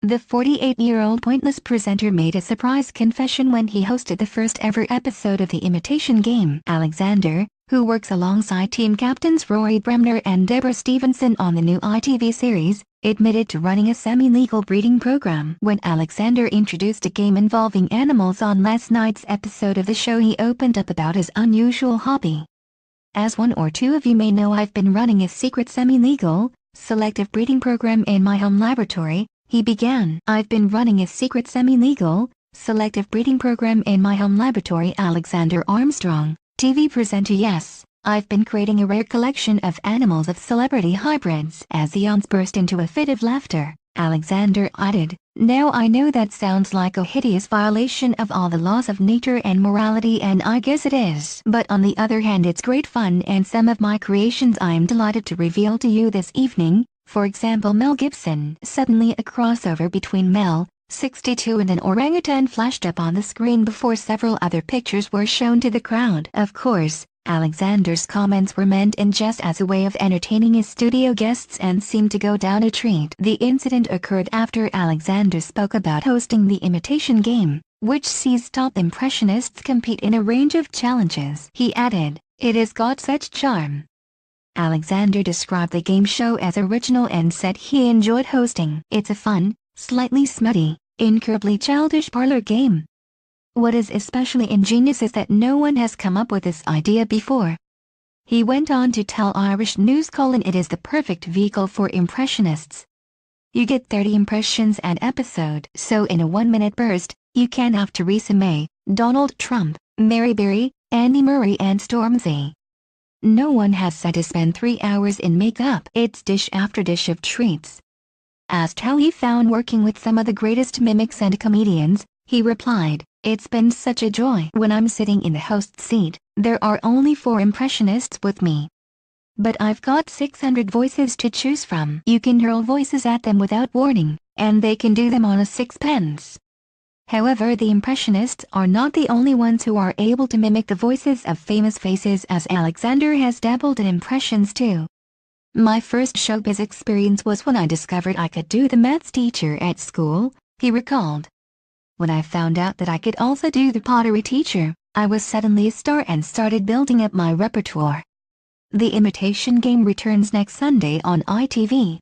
The 48-year-old pointless presenter made a surprise confession when he hosted the first ever episode of the Imitation Game. Alexander, who works alongside team captains Rory, Bremner and Debra on the new ITV series, admitted to running a semi-legal breeding program. When Alexander introduced a game involving animals on last night's episode of the show, he opened up about his unusual hobby. As one or two of you may know, I've been running a secret semi-legal, selective breeding program in my home laboratory, he began. I've been running a secret semi-legal, selective breeding program in my home laboratory. Alexander Armstrong, TV presenter. Yes, I've been creating a rare collection of animals of celebrity hybrids. As the aunts burst into a fit of laughter, Alexander added, "Now I know that sounds like a hideous violation of all the laws of nature and morality, and I guess it is. But on the other hand, it's great fun, and some of my creations I'm delighted to reveal to you this evening. For example, Mel Gibson." Suddenly a crossover between Mel, 62, and an orangutan flashed up on the screen before several other pictures were shown to the crowd. Of course, Alexander's comments were meant in jest as a way of entertaining his studio guests and seemed to go down a treat. The incident occurred after Alexander spoke about hosting the Imitation Game, which sees top impressionists compete in a range of challenges. He added, "It has got such charm." Alexander described the game show as original and said he enjoyed hosting. "It's a fun, slightly smutty, incurably childish parlor game. What is especially ingenious is that no one has come up with this idea before." He went on to tell Irish News: "It is the perfect vehicle for impressionists. You get 30 impressions an episode, so in a 1-minute burst, you can have Theresa May, Donald Trump, Mary Berry, Andy Murray and Stormzy. No one has had to spend 3 hours in makeup. It's dish after dish of treats." Asked how he found working with some of the greatest mimics and comedians, he replied, "It's been such a joy. When I'm sitting in the host seat, there are only 4 impressionists with me. But I've got 600 voices to choose from. You can hurl voices at them without warning, and they can do them on a sixpence. However, the impressionists are not the only ones who are able to mimic the voices of famous faces, as Alexander has dabbled in impressions too. My first showbiz experience was when I discovered I could do the maths teacher at school," he recalled. "When I found out that I could also do the pottery teacher, I was suddenly a star and started building up my repertoire." The Imitation Game returns next Sunday on ITV.